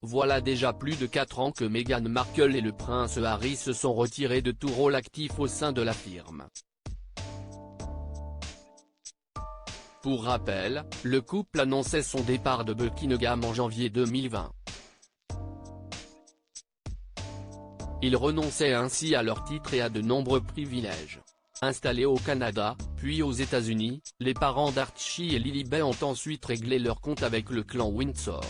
Voilà déjà plus de 4 ans que Meghan Markle et le prince Harry se sont retirés de tout rôle actif au sein de la firme. Pour rappel, le couple annonçait son départ de Buckingham en janvier 2020. Ils renonçaient ainsi à leur titre et à de nombreux privilèges. Installés au Canada, puis aux États-Unis, les parents d'Archie et Lilibet ont ensuite réglé leur compte avec le clan Windsor.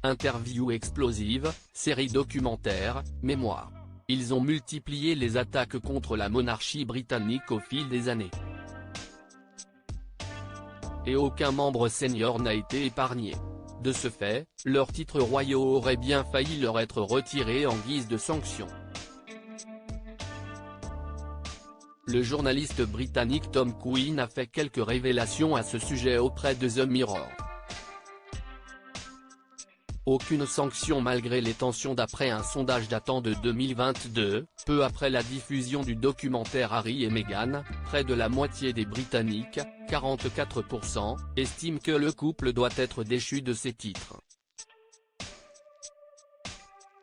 Interviews explosives, séries documentaires, mémoires. Ils ont multiplié les attaques contre la monarchie britannique au fil des années. Et aucun membre senior n'a été épargné. De ce fait, leurs titres royaux auraient bien failli leur être retirés en guise de sanction. Le journaliste britannique Tom Quinn a fait quelques révélations à ce sujet auprès de The Mirror. Aucune sanction malgré les tensions d'après un sondage datant de 2022, peu après la diffusion du documentaire Harry et Meghan, près de la moitié des Britanniques, 44%, estiment que le couple doit être déchu de ses titres.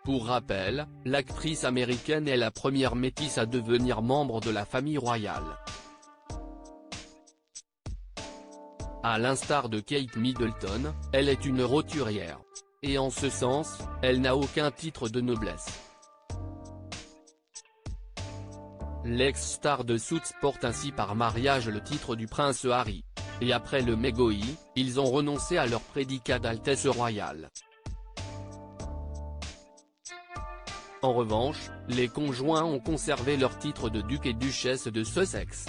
Pour rappel, l'actrice américaine est la première métisse à devenir membre de la famille royale. À l'instar de Kate Middleton, elle est une roturière. Et en ce sens, elle n'a aucun titre de noblesse. L'ex-star de Suits porte ainsi par mariage le titre du prince Harry. Et après le mégoï, ils ont renoncé à leur prédicat d'altesse royale. En revanche, les conjoints ont conservé leur titre de duc et duchesse de Sussex.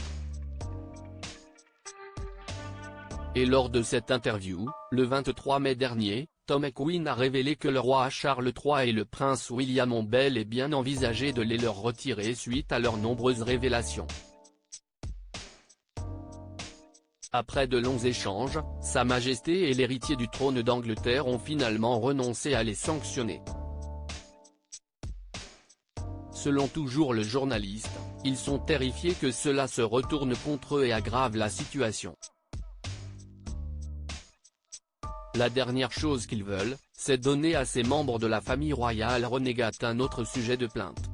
Et lors de cette interview, le 23 mai dernier, Tom Quinn a révélé que le roi Charles III et le prince William ont bel et bien envisagé de les leur retirer suite à leurs nombreuses révélations. Après de longs échanges, Sa Majesté et l'héritier du trône d'Angleterre ont finalement renoncé à les sanctionner. Selon toujours le journaliste, ils sont terrifiés que cela se retourne contre eux et aggrave la situation. La dernière chose qu'ils veulent, c'est donner à ces membres de la famille royale renégate un autre sujet de plainte.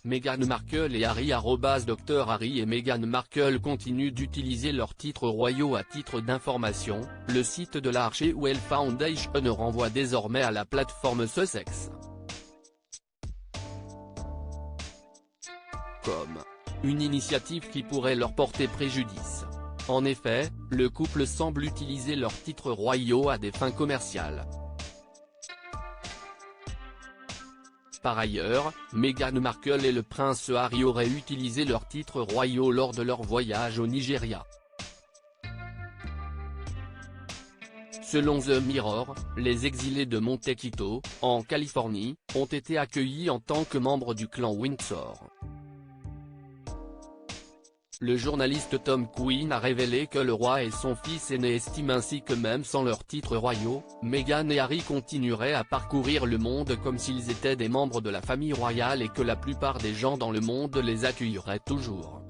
Meghan Markle et Harry Dr Harry et Meghan Markle continuent d'utiliser leurs titres royaux à titre d'information, le site de la Archewell Foundation renvoie désormais à la plateforme Sussex. Comme une initiative qui pourrait leur porter préjudice. En effet, le couple semble utiliser leurs titres royaux à des fins commerciales. Par ailleurs, Meghan Markle et le prince Harry auraient utilisé leurs titres royaux lors de leur voyage au Nigeria. Selon The Mirror, les exilés de Montecito, en Californie, ont été accueillis en tant que membres du clan Windsor. Le journaliste Tom Quinn a révélé que le roi et son fils aîné estiment ainsi que même sans leurs titres royaux, Meghan et Harry continueraient à parcourir le monde comme s'ils étaient des membres de la famille royale et que la plupart des gens dans le monde les accueilleraient toujours.